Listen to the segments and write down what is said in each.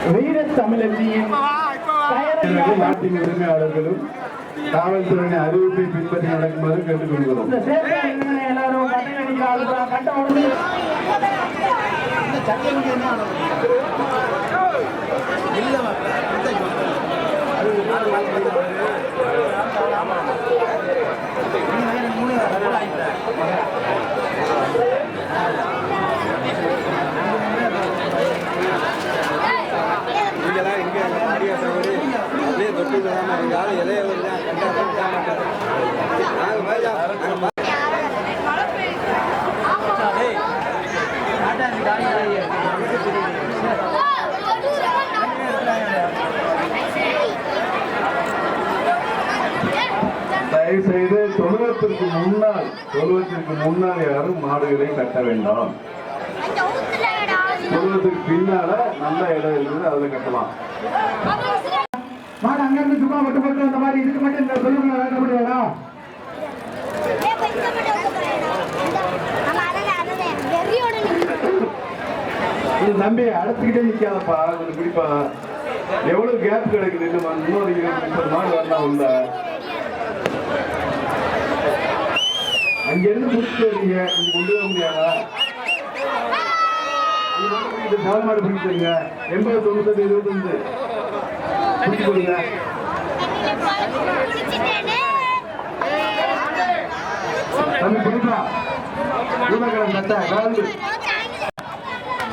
வீர தமிழச்சியின் நாட்டின் உரிமையாளர்களும் காவல்துறையின் அறிவிப்பை பின்பற்றி நடக்குமாறு கேட்டுக்கொள்கிறோம். தயவு செய்து தொழுவத்திற்கு முன்னால் யாரும் மாடுகளை கட்ட வேண்டாம். தொழுவத்துக்கு பின்னால நல்ல இடம் இருக்குது, அதுல கட்டலாம். மாடு அங்கிருந்து சும்மா மட்டும் போட்டு அந்த மாதிரி இதுக்கு மட்டும் இந்த சொல்லுங்க வேண்ட முடியாதா? நம்பி அடைச்சுக்கிட்டே நிக்காதப்பா, கொஞ்சம் குடிப்பா. எவ்வளவு கேப் கிடைக்குது? இன்னொரு 20-30 மாடு வரலாம் உள்ள. அங்க இருந்து முடிச்சுட்டு வரீங்க, இங்க கொண்டு வர முடியாதா? நாலு மாடு பிடிச்சிருங்க. 80, 98, 25 பிடிச்சு கொடுங்க. தம்பி பிடிப்பா,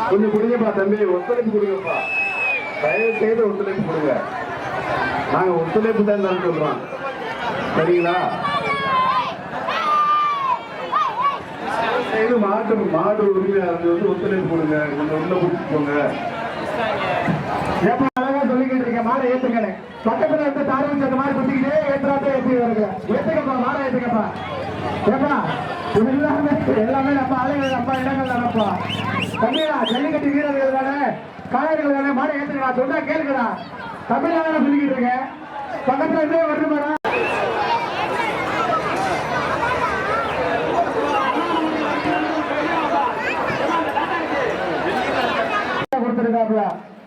கொஞ்சம் குடிங்கப்பா தம்பி, ஒத்துழைப்பு கொடுங்கப்பா. தயவு செய்து ஒத்துழைப்பு கொடுங்க. நாங்க ஒத்துழைப்பு தான் சொல்றோம், சரிங்களா? செய்து மாடு உரிமையாளர்கள் வந்து ஒத்துழைப்பு கொடுங்க, கொஞ்சம் உள்ள பிடிச்சிட்டு போங்க. அழகா சொல்லிக்கிட்டு இருக்கீங்க, மாடை ஏத்துங்க. பக்கத்துல இருந்து தாரம் அந்த மாதிரி குத்திக்கிட்டே ஏற்றாத்தே ஏற்றி வருங்க. ஏத்துக்கப்பா, மாடை ஏத்துக்கப்பா. ஏப்பா எல்லாமே நம்ம ஆளுங்க, நம்ம இடங்கள் தானப்பா. தமிழா ஜல்லிக்கட்டு வீரர்கள் தானே, காயர்கள் தானே, மாடை ஏத்துக்கடா. சொன்னா கேளுங்கடா. தமிழாக சொல்லிக்கிட்டு இருக்கேன், பக்கத்துல இருந்தே வருது மேடம்.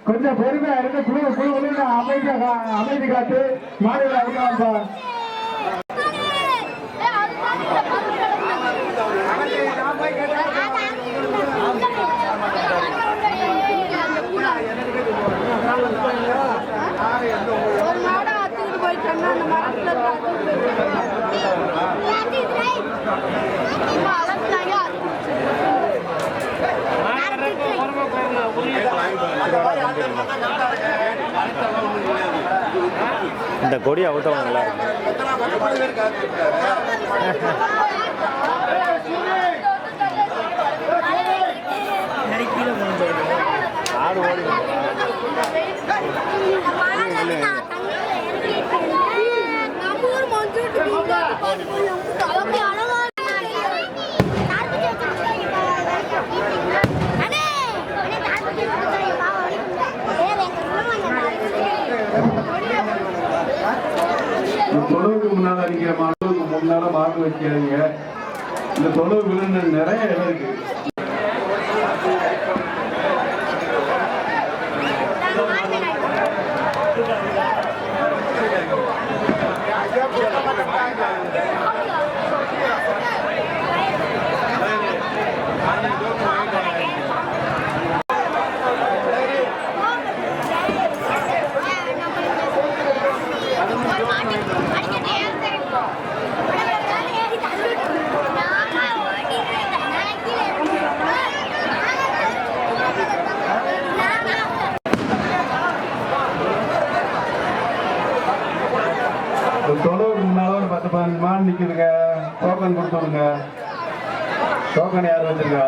கொஞ்சம் பொறுமையா இருந்து குழு அமைதி காத்து மாடுகளை அவுக்கலாம்ப்பா. இந்த கொடி அவுத்தவங்களா ஆடு ஓடி தொழுவுக்கு முன்னால அடிக்கிற மாடுக்கு முன்னால மாடு வைக்காதீங்க. இந்த தொழுவு விழுந்து நிறைய இடம் இருக்கு. தொழுவுக்கு முன்னால ஒரு 10-15 மாடு நிக்குதுங்க. டோக்கன் கொடுத்துருங்க. டோக்கன் யார் வச்சிருக்கா?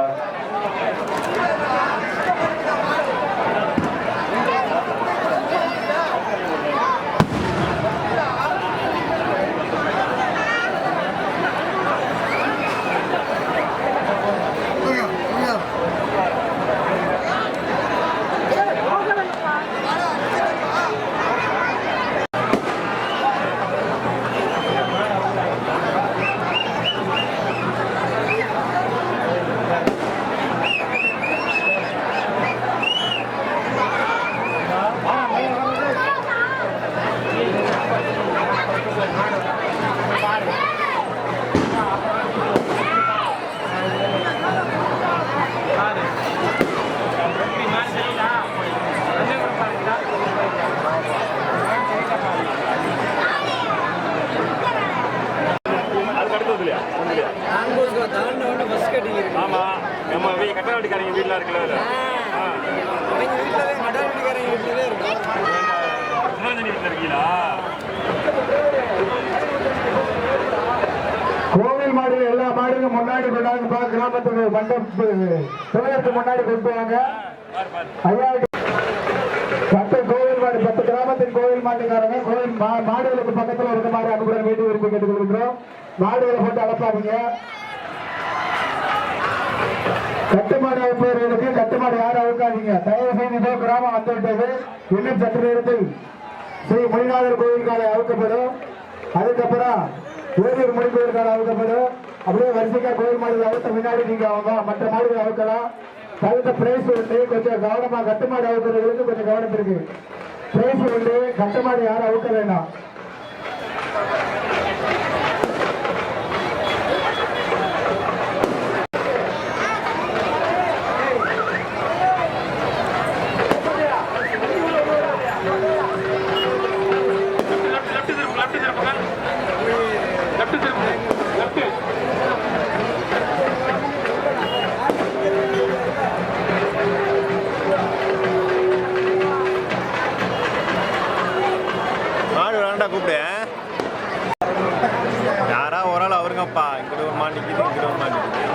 நம்ம கட்டண வட்டிக்காரங்க வீட்டில் இருக்குல்ல வீட்டில் இருக்கீங்களா? கோவில் மாடு எல்லா மாடுகளும் முன்னாடி கொண்டாங்க. கிராமத்துக்கு மண்டபத்து கோயிலுக்கு முன்னாடி கொண்டு வாங்க. ஐயா 10 கோவில் மாடு 10 கிராமத்தின் கோவில் மாட்டுக்காரங்க கோவில் மாடுகளுக்கு பக்கத்தில் இருந்த மாதிரி அனுப்புற வீட்டு விருப்பி கேட்டுக் கொடுக்கிறோம். மாடுகளை போட்டு அளப்பாதீங்க. கட்டுமாடு அவுப்பவர்களுக்கு கட்டுமாடு யாரும் அவுக்காதீங்க. தயவு செய்து கிராமம் வந்துவிட்டது. இன்னும் சற்று நேரத்தில் ஸ்ரீ மணிநாதர் கோவில் காலை அவுக்கப்படும். அதுக்கப்புறம் ஓரியூர் மணி கோவில் காலை அவுக்கப்படும். அப்படியே வரிசைக்கா கோவில் மாடுகள் அவுத்த முன்னாடி நீங்க அவங்க மற்ற மாடுகள் அவுக்கலாம். தகுந்த பிரைஸ் உண்டு. கொஞ்சம் கவனமா கட்டுமாடு அவுக்கிறவர்களுக்கு கொஞ்சம் கவனம் இருக்கு. பிரைஸ் உண்டு. கட்டுமாடு யாரும் அவுக்க வேண்டாம். மாடு வேண்டாம் கூப்பிடு. யாரா ஒரு ஆள் அவருங்கப்பா. இங்கிட்ட ஒரு மாடு நிற்கிது, இங்கிட்ட ஒரு மாடு நிற்கிது.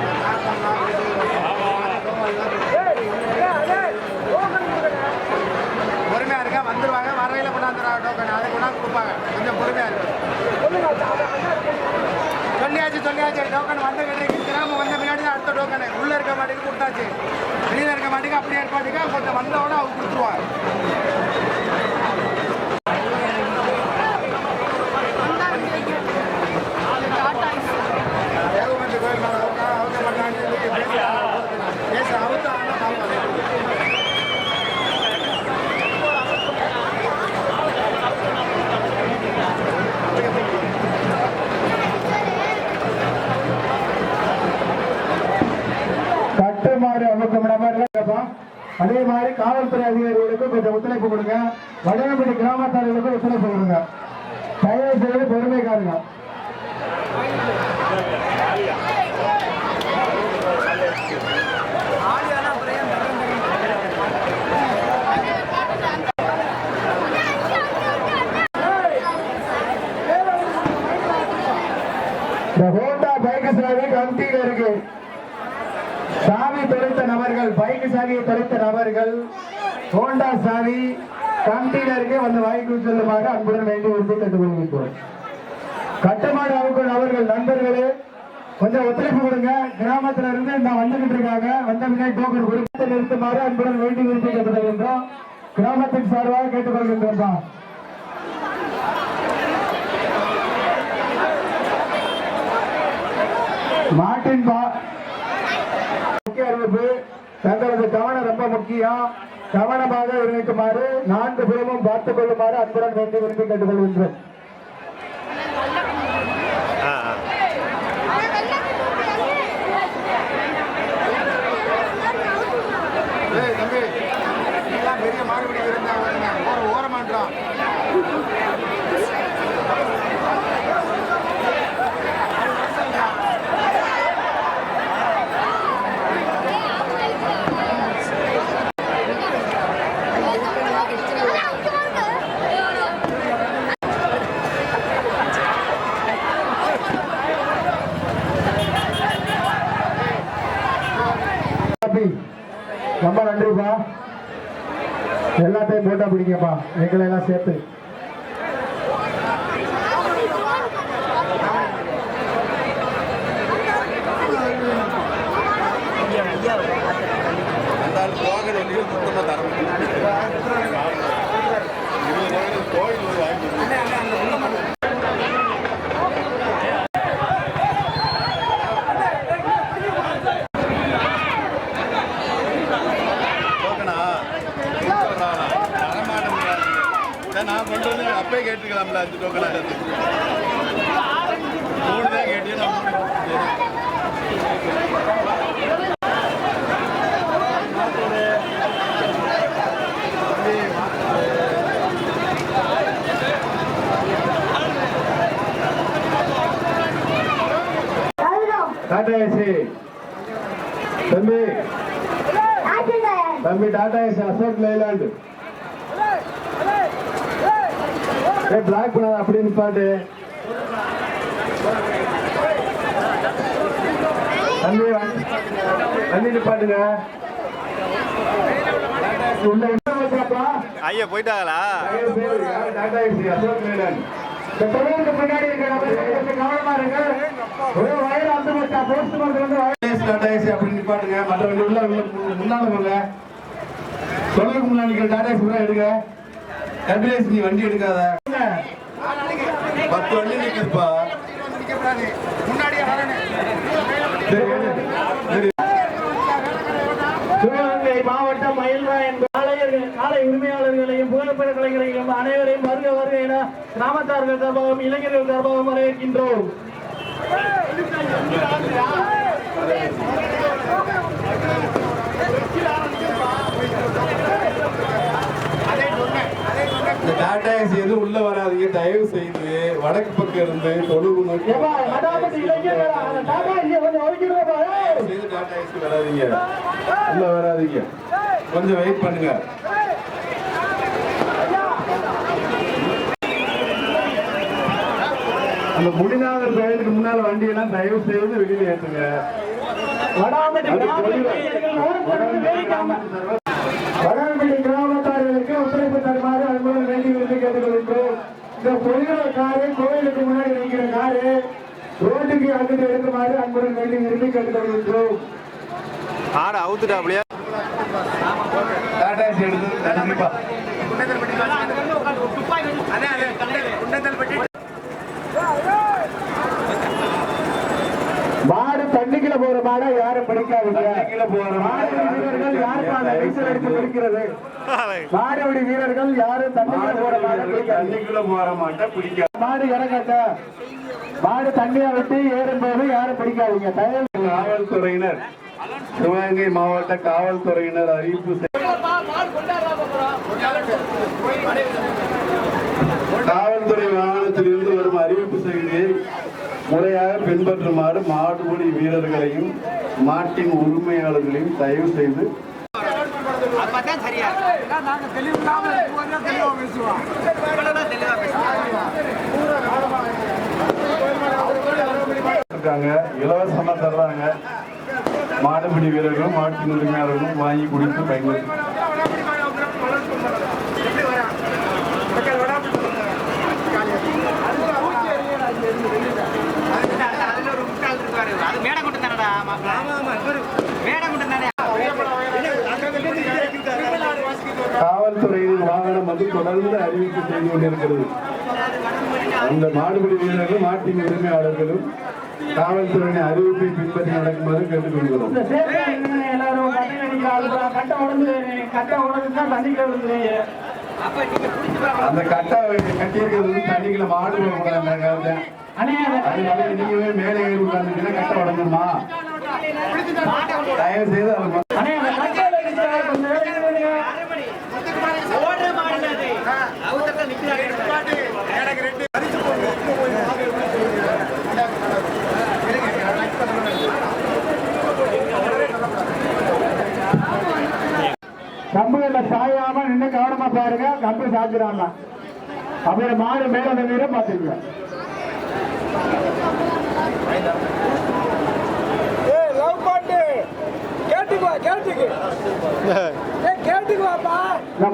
பொறுமையா இருக்க வந்துருவாங்க. வரையில கொண்டாந்துருவாங்க. டோக்கன் அதை கொண்டாந்து கொடுப்பாங்க. கொஞ்சம் பொறுமையா இருக்கு. சொல்லியாச்சு டோக்கன் வந்த கிடைக்கு கிராமம் வந்த முன்னாடி தான் அடுத்த டோக்கனு உள்ள இருக்க மாட்டேங்க கொடுத்தாச்சு. வெளியில இருக்க மாட்டேங்க அப்படியே இருப்பாட்டுங்க. கொஞ்சம் வந்தவொடனே அவங்க கொடுத்துருவாங்க. அதே மாதிரி காவல்துறை அதிகாரிகளுக்கு கொஞ்சம் ஒத்துழைப்பு கொடுங்க. வடகப்பட்டி கிராமத்தார்களுக்கு ஒத்துழைப்பு கொடுங்க. தயவு செய்து பொறுமை காருங்க. இந்த ஹோண்டா பைக் சாவி கமிட்டியில இருக்கு. சாவி தொலைத்த நபர்கள் பைக் சாவியை தொலைத்த நபர்கள் ஹோண்டா சாவி கமிட்டியினருக்கு வந்து வாங்கி செல்லுமாறு அன்புடன் வேண்டி உறுதி கேட்டுக்கொள்கிறோம். கட்டுமாடு அவுக்கும் அவர்கள் நண்பர்களே கொஞ்சம் ஒத்துழைப்பு கொடுங்க. கிராமத்துல இருந்து நான் வந்துகிட்டு இருக்காங்க. வந்த முன்னாடி டோக்கன் கொடுத்து நிறுத்துமாறு அன்புடன் வேண்டி உறுதி கேட்டுக்கொள்கின்றோம். கிராமத்தின் சார்பாக கேட்டுக்கொள்கின்றோம். மாட்டின் அறிவிப்பு தங்களது கவனம் ரொம்ப முக்கியம். கவனமாக இருக்குமாறு 4 புறமும் பார்த்துக் கொள்ளுமாறு அன்புடன் வேண்டி விரும்பி கேட்டுக்கொள்கின்றோம். பெரிய மாறுபடி ஓரமாட்டான். ரொம்ப நன்றிப்பா. எல்லாத்தையும் போட்டா பிடிங்கப்பா. எங்களை எல்லாம் சேர்த்து நான் பண்ணுறது அப்பயே கேட்டுக்கலாம்ல. 5 டோக்கனா 3 தான் கேட்டேன். தம்பி தம்பி டாடா ஏசி அசோக் லைலாண்டு பிளாக் பண்ணாத அப்படின்னு பாட்டு தம்பி வண்டி நிப்பாட்டுங்க ஐயா போயிட்டாங்களா டாடா ஏசி அசோக் லைலாண்ட் இந்த தொழிலுக்கு பின்னாடி இருக்கிற கவனமா இருங்க ஒரு வயல் அந்த போஸ்ட் வந்து டாடா ஏசி அப்படின்னு நிப்பாட்டுங்க மற்ற வண்டி உள்ள முன்னால போங்க தொழிலுக்கு முன்னாடி இருக்கிற டாடா ஏசி கூட எடுங்க டபிள்யூஎஸ் நீ வண்டி எடுக்காத 10 வண்டி நிக்குதுப்பா சிவகங்கை மாவட்டம் மயில்ராயன் காலை உரிமையாளர்களையும் புகைப்பட கலைஞர்களையும் அனைவரையும் வருக வருக என கிராமத்தார்கள் சார்பாகவும் இளைஞர்கள் சார்பாகவும் வரவேற்கின்றோம். டாடா ஏசி எதுவும் உள்ள வராதீங்க, தயவு செய்து வடக்கு பக்கம் இருந்து தொழுவு நோக்கி டாடா ஏசி வராதீங்க, உள்ள வராதீங்க, கொஞ்சம் வெயிட் பண்ணுங்க. அந்த முடிநாதர் கோயிலுக்கு முன்னால வண்டி எல்லாம் தயவு செய்து வெளியில ஏற்றுங்க. வடாம்பட்டி கிராமத்தார்களுக்கு ஒத்துழைப்பு தருமாறு அன்புடன் வேண்டி விருது கேட்டுக்கொள்கின்றோம். இந்த பொதுநல காரு கோயிலுக்கு முன்னாடி நிற்கிற காரு ரோட்டுக்கு அங்கிட்டு எடுக்குமாறு அன்புடன் வேண்டி விருது கேட்டுக்கொள்கின்றோம். ஆட அவுத்துட்டாப்லையா டாடா ஏசி எடுத்து மாடு தண்ணிக்குள்ள போற மாடை யாரும் பிடிக்காதீங்க. வீரர்கள் யாருக்கும் பிடிக்கிறது மாடுபடி வீரர்கள் யாரும் தண்ணிக்குள்ள போற மாடை தண்ணிக்குள்ள போற மாட்டை பிடிக்காது. மாடு இறங்கட்ட மாடு தண்ணியை விட்டு ஏறும்போது யாரும் பிடிக்காதீங்க. காவல்துறையினர் சிவகங்கை மாவட்ட காவல்துறையினர் அறிவிப்பு காவல்துறை வாகனத்திலிருந்து வரும் அறிவிப்பு செய்தியை முறையாக பின்பற்றுமாறு மாடுபிடி வீரர்களையும் மாட்டின் உரிமையாளர்களையும் தயவு செய்து இலவசமா தர்றாங்க. மாடுபிடி வீரர்களும் மாட்டின் உரிமையாளர்களும் வாங்கி குடித்து பயன்படுத்தி காவல்துறையின் வாகனம் வந்து தொடர்ந்து அறிவிப்பு செய்து கொண்டிருக்கிறது. அந்த மாடுபிடி வீரர்களும் மாட்டின் உரிமையாளர்களும் காவல்துறையின் அறிவிப்பை பின்பற்றி நடக்குமாறு கேட்டுக்கொள்கிறோம். அந்த கட்டை கட்டியிருக்கிறது தண்ணிக்குள்ள மாடு நீங்க மேலே ஏறி உட்கார்ந்துட்டீங்கன்னா கட்டை உடஞ்சிருமா? தயவு செய்து கம்புல சாயாம நின்று கவனமா பாருங்க. கம்பு சாக்குறாங்க அப்படியே மாடு மேல நீரை பாத்துக்க.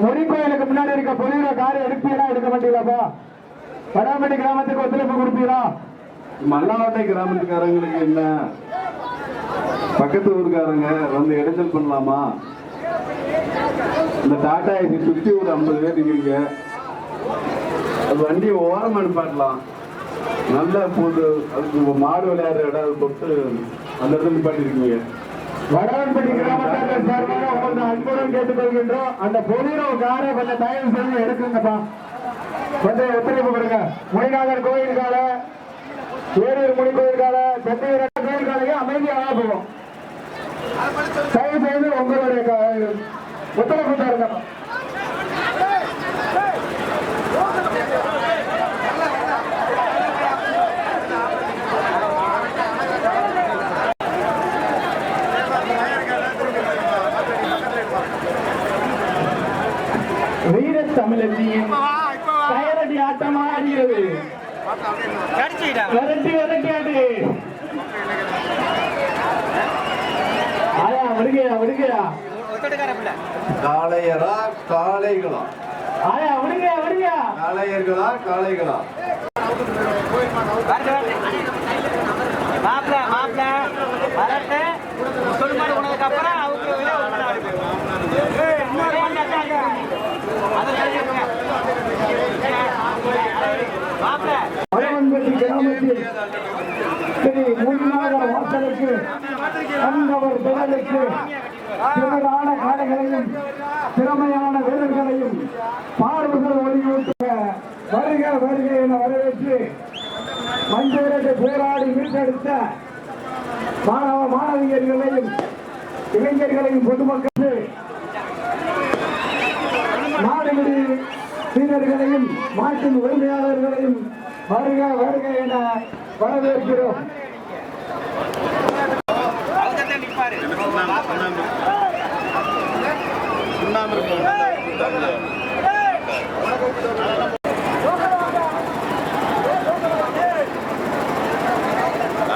முடி கோயிலுக்கு முன்னாடி இருக்க பொலிவ காரை எடுப்பீரா எடுக்க மாட்டீங்களாப்பா? வடாம்பட்டி கிராமத்துக்கு ஒத்துழைப்பு கொடுப்பீரா? மல்லாவட்டை கிராமத்துக்காரங்களுக்கு என்ன பக்கத்து ஊருக்காரங்க வந்து இடைஞ்சல் பண்ணலாமா? இந்த டாடா ஏசி சுற்றி ஒரு 50 பேர் இருக்கீங்க. அது வண்டியை ஓரம் அனுப்பாட்டலாம். நல்ல போது அதுக்கு மாடு விளையாடுற இடம் அது தொட்டு அந்த இடத்துல நிப்பாட்டிருக்கீங்க. வடாம்பட்டி கிராமத்தார்கள் சார்பாக உங்களுக்கு அன்புடன் கேட்டுக்கொள்கின்றோம். அந்த பொலிரோ காரை கொஞ்சம் தயவு செய்து எடுக்குங்கப்பா. கொஞ்சம் ஒத்துழைப்பு கொடுங்க. மொழிநாதர் கோயிலுக்கால ஏரூர் முடி கோயிலுக்கால சென்னை கோயிலுக்காலையும் அமைதியாக போகும். தயவு செய்து உங்களுடைய ஒத்துழைப்பு தாருங்க. தமிழச்சியின் கயரடி ஆட்டமா ஆடுகிறது. விரட்டி ஆயா விடுகையா காளையரா காளைகளா? ஆயா விடுகையா காளையர்களா காளைகளா? மாப்பிள்ள வரட்டு சொல்லுமாடு உனதுக்கு அப்புறம் பழவன்பட்டி கிராமத்தில் ஸ்ரீ மூன்றாவது வாசலுக்கு அந்தவர் திறனுக்கு திறனான காளைகளையும் திறமையான வீரர்களையும் பார்வைகள் ஒளியூட்ட வருக என வரவேற்று மஞ்சளை போராடி மீட்டெடுத்த மாணவியர்களையும் இளைஞர்களையும் பொதுமக்கள் நாடுகளில் வீரர்களையும் மாட்டின் உரிமையாளர்களையும் வருக என வரவேற்கிறோம்.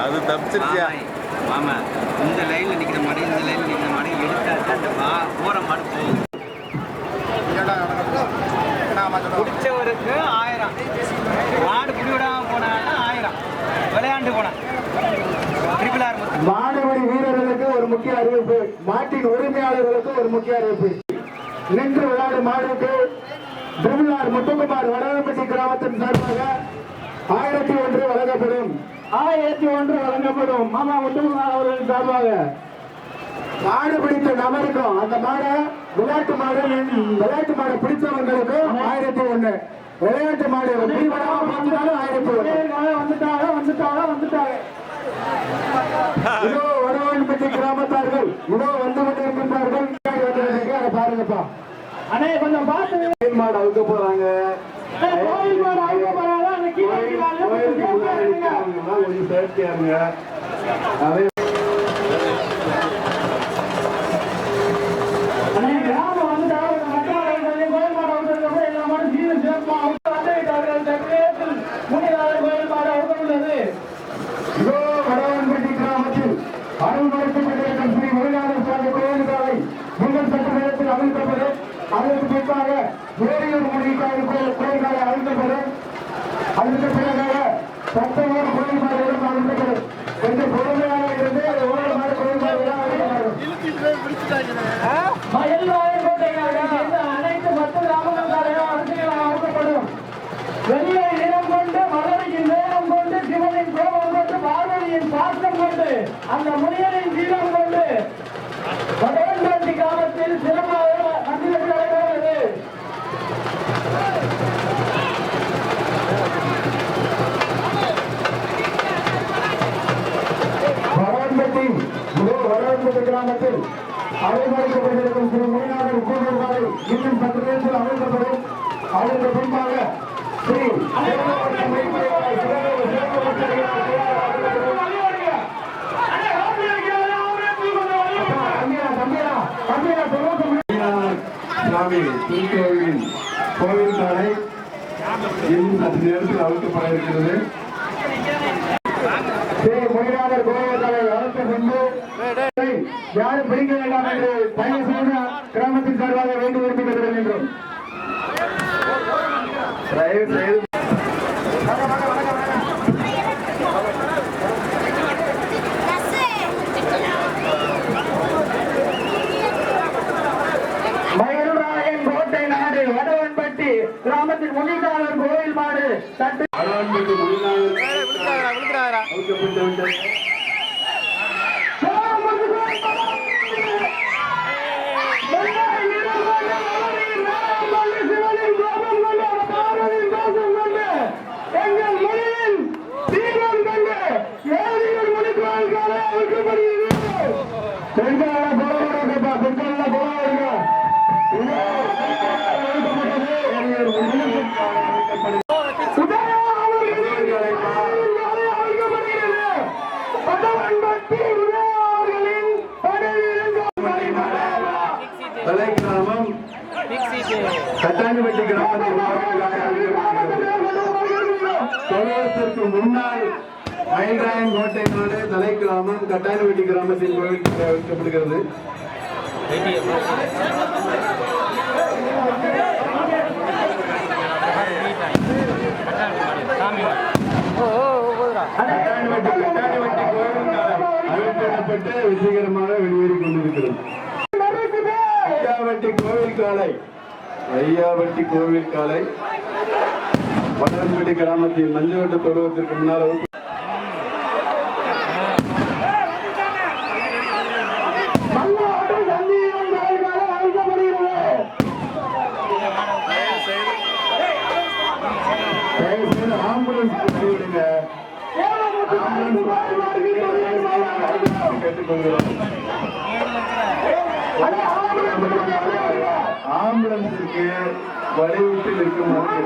அது தப்பிச்சிருச்சியா ஆமா, இந்த லைன்ல நிக்கிற மாடு எடுத்தாச்சு அந்த போற மாடு போகும். பிடிச்சவருக்கு 1000, மாடு பிடிவிடாம போனான்னா 1000, விளையாண்டு போன மாடுபிடி வீரர்களுக்கு ஒரு முக்கிய அறிவிப்பு, மாட்டின் உரிமையாளர்களுக்கு ஒரு முக்கிய அறிவிப்பு. நின்று விளையாடும் மாடுக்கு திருவிழார் முத்துக்குமார் வடவம்பட்டி கிராமத்தின் சார்பாக 1001 வழங்கப்படும். 1001 வழங்கப்படும். மாமா முத்துக்குமார் அவர்களின் சார்பாக மாடு பிடித்த நபருக்கும் அந்த மாடை விளையாட்டு மாடு பிடிச்சவங்களுக்கு 1001, விளையாட்டு மாடு பிடிபடாம பார்த்துட்டாலும் 1001. வந்துட்டாங்க இதோ வடவன்பட்டி கிராமத்தார்கள் இதோ வந்து கொண்டிருக்கின்றார்கள். அதை பாருங்கப்பா அண்ணே, கொஞ்சம் பார்த்து மாடு அவுக்க போறாங்க. கோயில் மாடு அவுக்க போறாங்க. கொஞ்சம் சேஃப்டியாருங்க. அதே கிராமம் வந்துட்டாங்க. கோயில் மாடு அவுக்கிறதுக்கு எல்லா மாடும் சீர சேர்ப்போம். முனியாளர் கோயில் மாடு அவுக்க உள்ளது. இதோ வடவன்பட்டி கிராமத்தில் அருள்மறைக்கப்பட்டிருக்கும் ஸ்ரீ முருகானந்த சுவாமி கோயில் காலை நீங்கள் சட்ட நேரத்தில் அமைக்கப்படும். அதற்கு பின்பாக வேலையூர் முனிகாலை கோயில் காலை அமைக்கப்படும். அதற்கு பிறகாக சட்டமான கோயில் மாடுகளும் அமைக்கப்படும். கொஞ்சம் பொறுமையாக இருந்து அது ஓரளவு மாடு கோயில் மாடுகளாக அமைக்கப்படும். அனைத்து 10 கிராமங்கள் அரசுகளாக அமைக்கப்படும். வெளியே இனம் கொண்டு மலரின் நேரம் கொண்டு சிவனின் கோபம் கொண்டு பார்வதியின் பாசம் கொண்டு அந்த முனியனின் தீரம் கொண்டு வடவன்பட்டி கிராமத்தில் சிறப்பாக மந்திரத்தில் நடைபெறுகிறது. வடவன்பட்டி கிராமத்தில் அலைமறிக்கப்பட்டிருக்கும் ஸ்ரீ முனிநாதர் கோவில் காலை இன்னும் 10 நிமிடத்தில் அமைக்கப்படும். அதற்கு பின்பாக ஸ்ரீ சுவாமி திருக்கோவிலின் கோவில் காலை இன்னும் 10 நேரத்தில் அழைக்கப்பட இருக்கிறது. ஸ்ரீ முனிநாதர் கோவில் காலை அழைத்த பின்பு யாரும் பிடிக்க வேண்டாம் என்று தயவு செய்து கிராமத்தின் சார்பாக வேண்டி விரும்பிக் கொள்கின்றோம். தயவு செய்து மயூரராயன் கோட்டை நாடு வடவன்பட்டி கிராமத்தில் முனிநாதர் கோயில் மாடு தட்டு வடவன்பட்டி முனிநாதர் எங்கள் மொழியில் தீபம் கண்டு ஏழைகள் மொழிக்காக வைக்கப்படுகிறது. பெண்கள் போராடுங்கப்பா, பெண்கள் போராடுங்க. தலைக்கிராமம் கட்டாணிப்பட்டி கிராமத்தில் தொழிலத்திற்கு முன்னால் மயில்ராயன் கோட்டை நாடு தலை கிராமம் கட்டாணிப்பட்டி கிராமத்தின் கோவில் வைக்கப்படுகிறது. அவிழ்க்கப்பட்டு வெற்றிகரமாக வெளியேறிக் கொண்டிருக்கிறது. ஐயாவட்டி கோவில் காலை வடன்பட்டி கிராமத்தில் மஞ்சவட்ட தொழுவத்திற்கு முன்னால் ஆம்புலன்ஸ் விடுங்க. கேட்டுக்கொள்கிறோம். ஆம்புலன்ஸிற்கு வழிவிட்டு நிற்குமாறு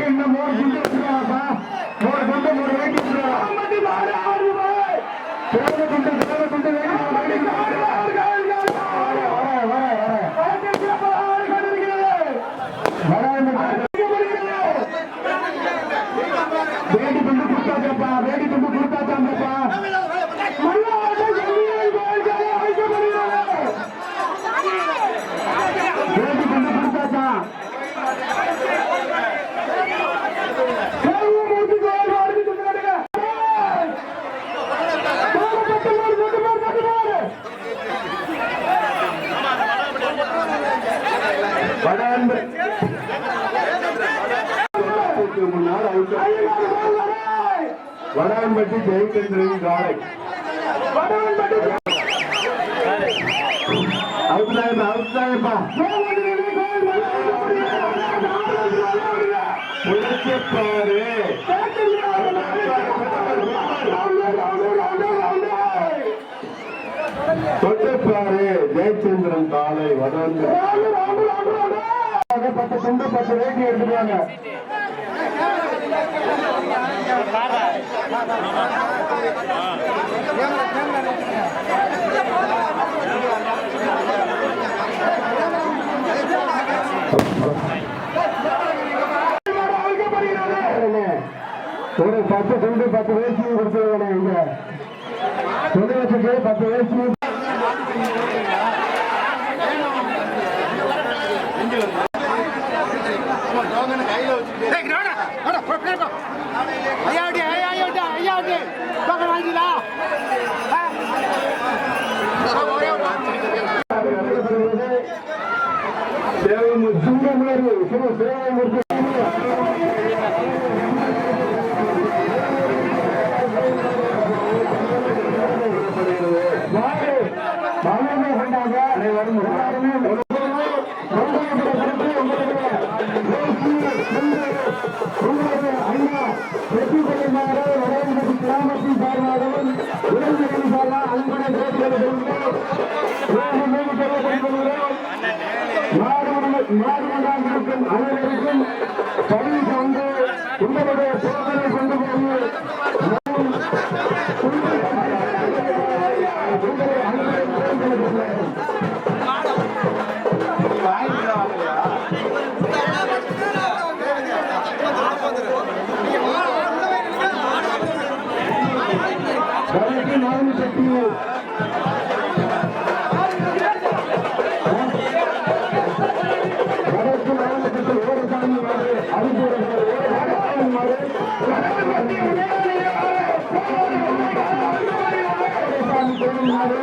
இன்னும் வேடி கொண்டு கொடுத்தாச்சப்பா, வேடி கொண்டு கொடுத்தாச்சாப்பா. வேடி கொண்டு கொடுத்தாச்சா முன்னால் வடான்பட்டி ஜெயச்சந்திரன் காலை அவுத்தாயப்பா உழைச்சப்பாரு தொட்டப்பாரு ஜெயச்சந்திரன் காலை வடான்பட்டி 10 துண்டு 10 வேட்டி எடுத்துருவாங்க. ஒரு 10 துண்டு 10 வேஷ்டியும் கொடுத்துருவாங்க. இங்க தொழிலுக்கு 10 வேஷ்டியும் அனைவருக்கும் பதிவு கொண்டு உங்களுடைய சோதனை கொண்டு போய் நான்கு சக்தி மாடு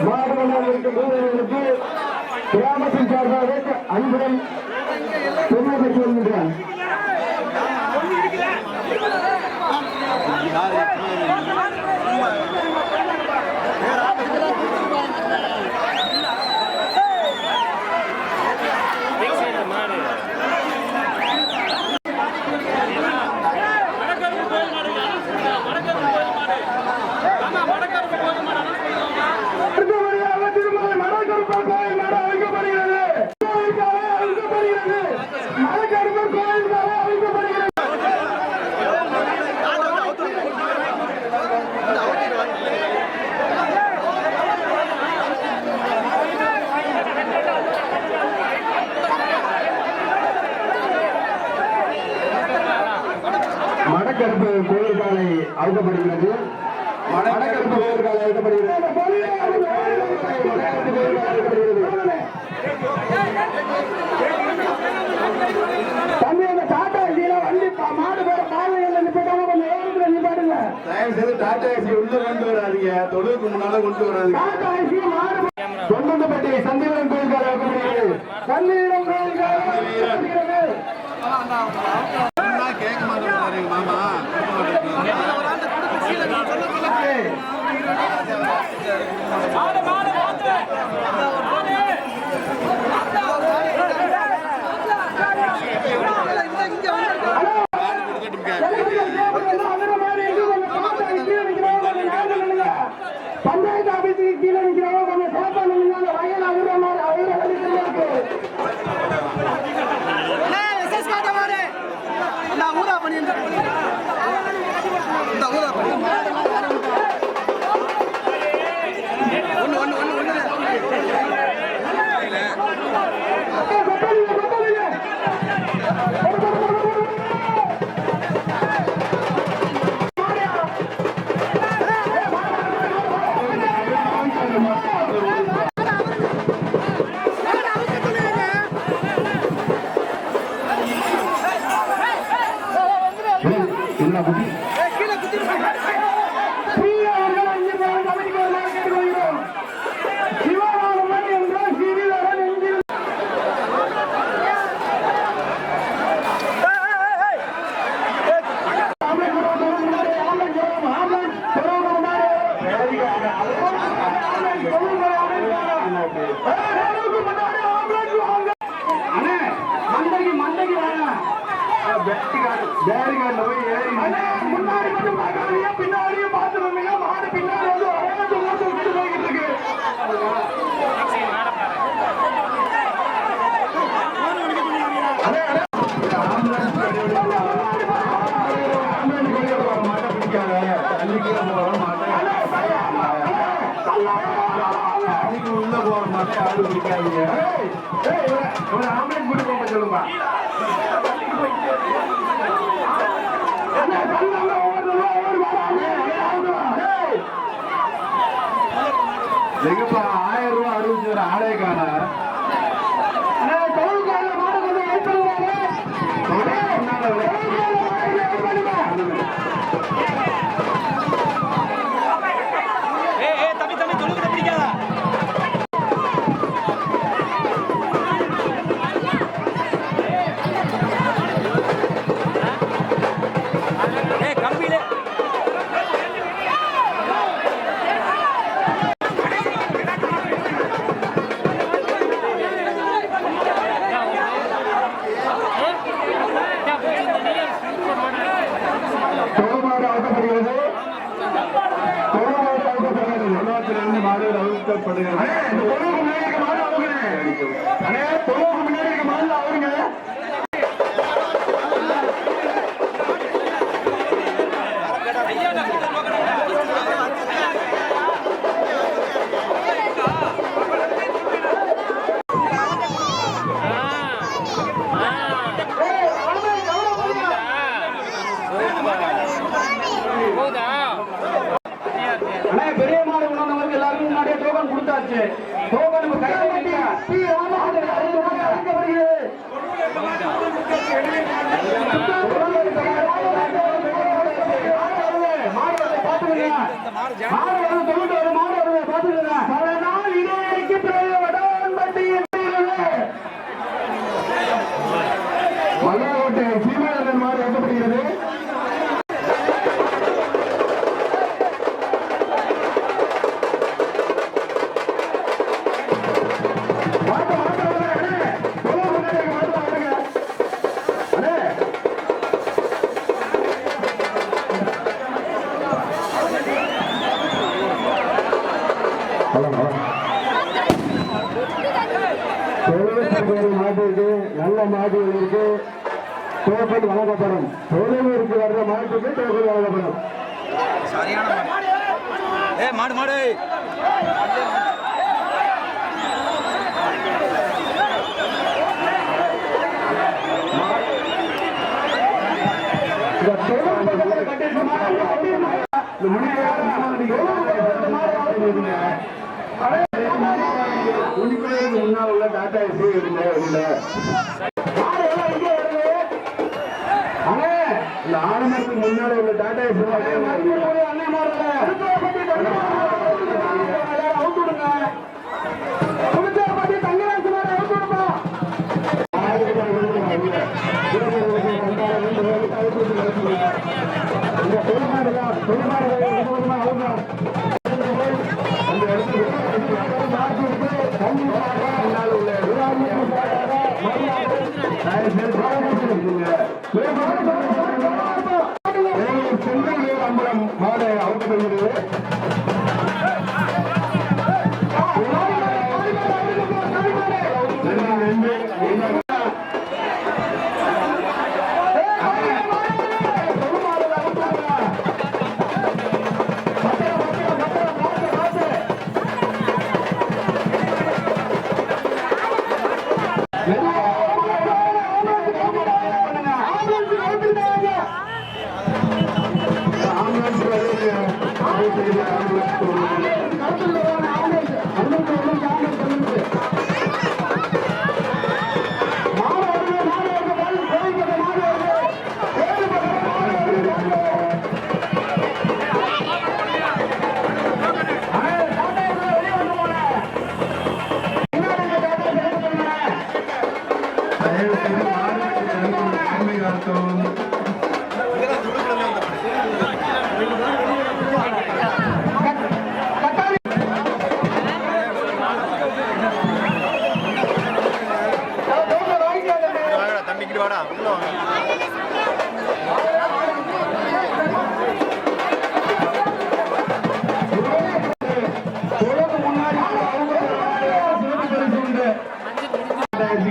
மாடு கொண்டாடிருக்கும் வீரர்களுக்கு கிராமத்தின் சார்பாக அன்புடன் பெருமை பெற்று வருகின்றேன். மடக்கருப்பு கோயில் காலை அழுத்தப்படுகிறது. மடக்கருப்பு கோயில் காலை அழுத்தப்படுகிறது. தம்பி அந்த டாடா ஏசியில வண்டி மாடு போற பாதையில நிப்பாட்டாம கொஞ்சம் ஓரத்துல நிப்பாட்டுங்க. தயவு செய்து டாடா ஏசி உள்ள கொண்டு வராதீங்க. தொழுவுக்கு முன்னால கொண்டு வராதீங்க. டாடா ஏசி மாடு தொண்டம்பட்டி சந்திவரம் கோயில் காலை அழுத்தப்படுகிறது. சந்திவரம் கோயில் காலை அழுத்தப்படுகிறது. கேட்க மாட்டேன் மாமா. பஞ்சாயத்து ஆபீஸுக்கு கீழே நிற்கிறவங்க கொஞ்சம் சேப்பா நின்று வயல் அவுற மாதிரி அவுற இருக்கு. முன்னாடி மட்டும் பார்க்காதீங்க, பின்னாடியும் பார்த்து வந்தீங்க. மாடு பின்னாடி வந்து போய்கிட்டு இருக்கு. உள்ள போற மாட்டேன் ஆடு பிடிக்காதீங்க. ஒரு ஆம்புலன்ஸ் கூட்டி போக சொல்லுங்க. எங்கப்பா 1000 ரூபாய் அறிவிச்சு ஒரு ஆடே காண பெரிய மாடு உணர்ந்தவருக்கு எல்லாருக்கும் முன்னாடியே டோக்கன் கொடுத்தாச்சு. டோக்கன் மாடு பாத்துருங்க. மாடு 91 மாடு பாத்துருங்க. பல நாள் இதே மாட்டுக்கு நல்ல மாடுகள் இருக்கு, டோக்கன் வழங்கப்படும். தொழிலூருக்கு வர்ற மாட்டுக்கு டோக்கன் வழங்கப்படும். சரியான மாடு. மாடு மாடு இந்த தொழில் கண்டிப்பாக முன்னால் உள்ள டாடா ஏசி இந்த ஆரம்பத்துக்கு முன்னாடி உள்ள டாடா ஏசி அம்பலம் மாடு அவுட்டு தம்பிக்கிட்டு வாடா இன்னும்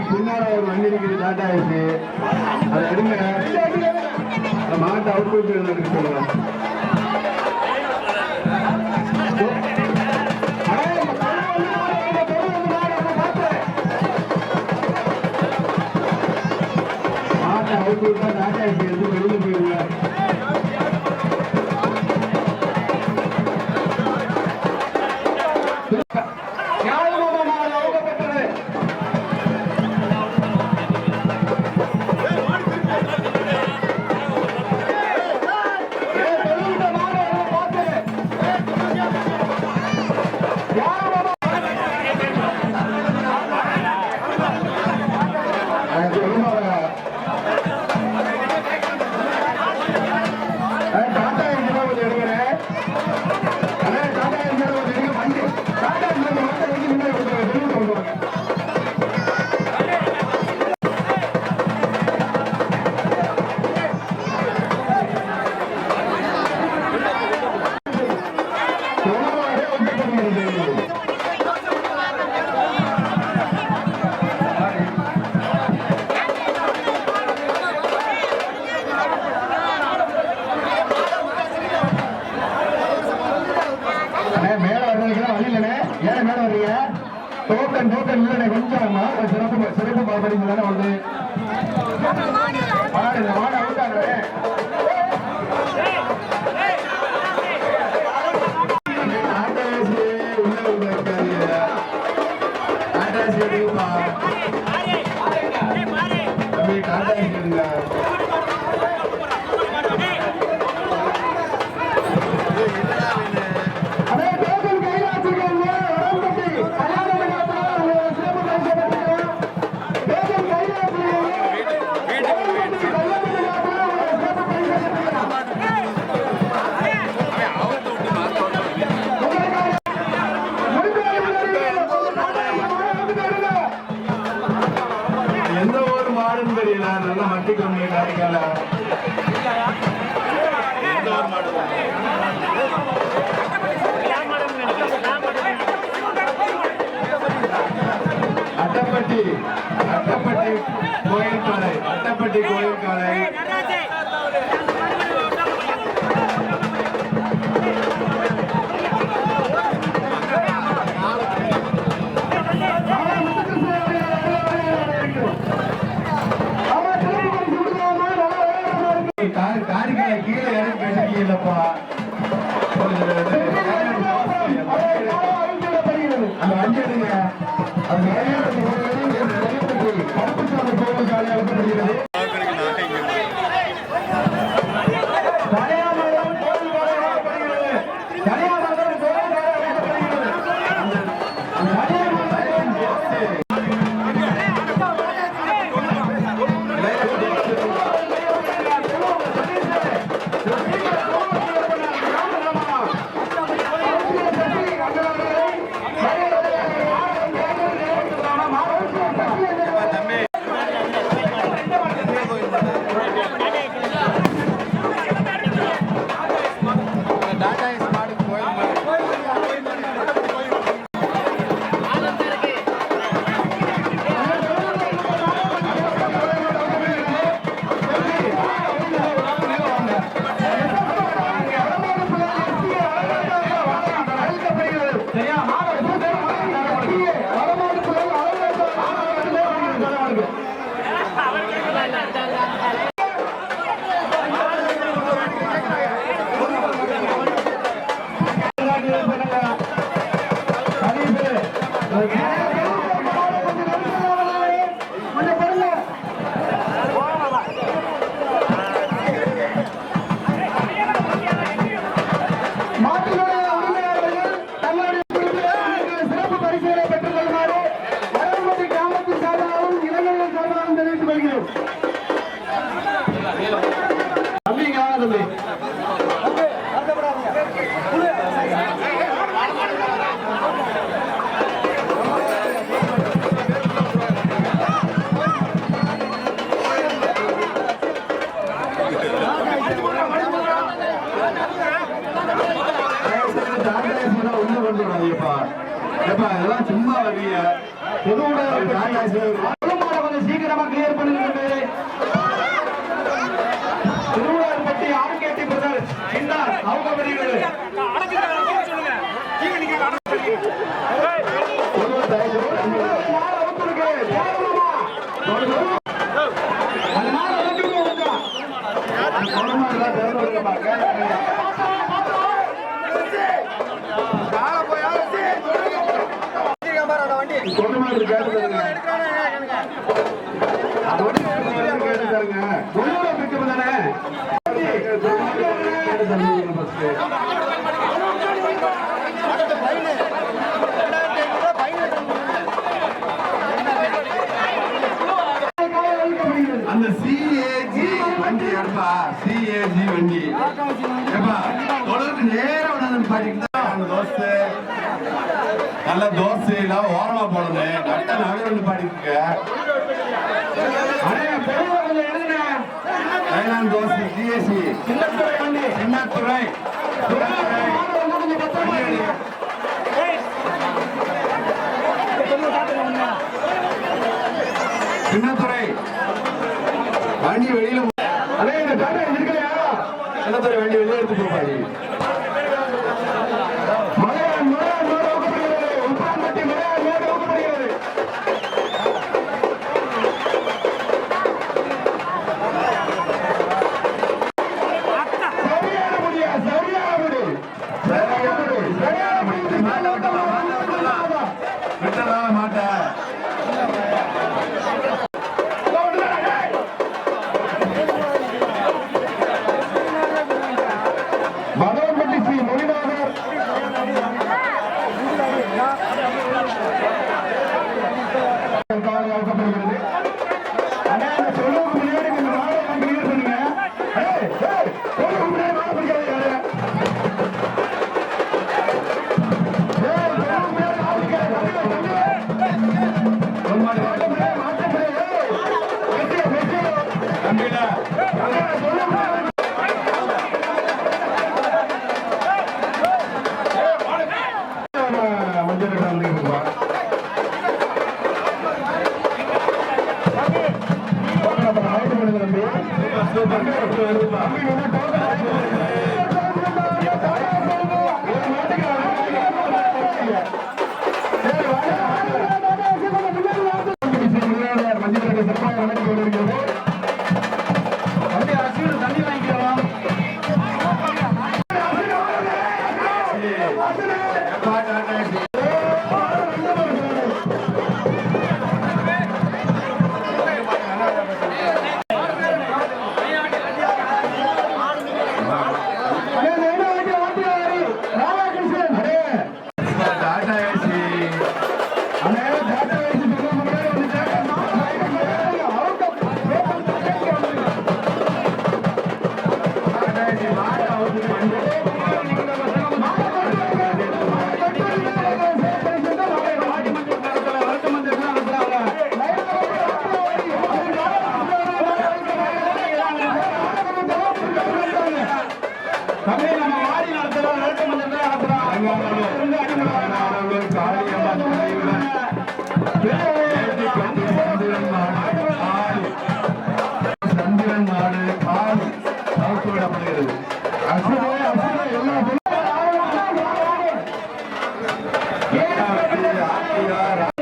பின்னால ஒரு வண்டி இருக்குது டாடா ஏசி, அதை எடுங்க. மாட்டை அவுட் எடுக்க சொல்லுங்க. மாட்டை அவுட் விட்டா டாடா ஏசி எடுத்து வெளியே போயிருங்க. டோக்கன் இல்ல கொஞ்சம் சிறப்பு பாப்பீங்க தானே வந்து மாடு அவுட்டாங்க. எந்த ஒரு மாடுன்னு தெரியல, நல்லா மட்டி கம்மி காட்டிக்கால எந்த ஒரு மாடு மாட்டுப்பட்டி கோயில் காலை காரிகளை கீழே இறங்கி பேசிக்கலப்பா அந்த வண்டி எடுங்க அது கருப்புசாமி கோவில் காலை அழைக்கப்படுகிறது இதெல்லாம் சும்மா வரீங்க கொஞ்சம் சீக்கிரமா கிளியர் பண்ணுங்க திருவிழாப்பட்டி ஆர்கேடி பிரதர் அவங்க வருகிறது அந்த சிஏஜி வண்டி எடுப்பா சிஏஜி வண்டி ஏப்பா தொடர்ந்து நேரம் பாட்டிக்கிட்டு தோசை நல்ல தோசை எல்லாம் ஓரமா போடணும் கட்ட நடுவில் பாடிக்க தோசை சிஎஸ்சி சின்னத்துறை சின்னத்துறை வண்டி வெளியில அதே இந்த டாடா இருக்கலையா சின்னத்துறை வண்டி வெளியே எடுத்து போப்பாடி தண்ணி வாங்கிக்கலாம்.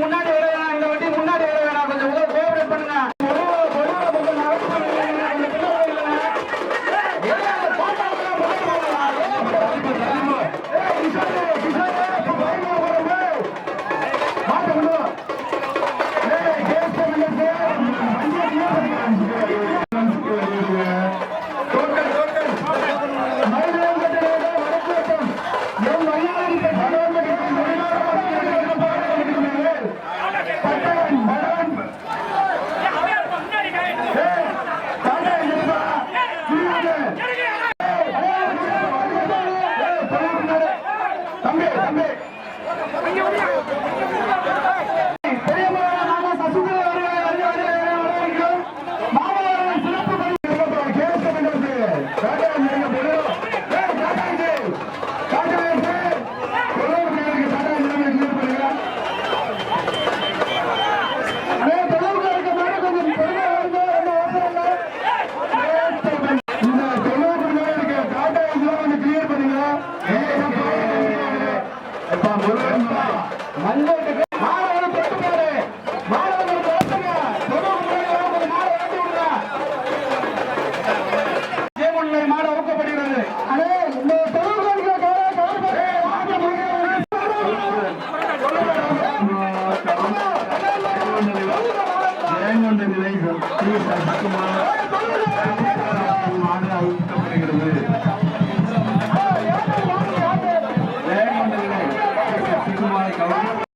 முன்னாடி வேணாம், இந்த வண்டி முன்னாடி வேணாம், கொஞ்சம் கோஆபரேட் பண்ணுங்க.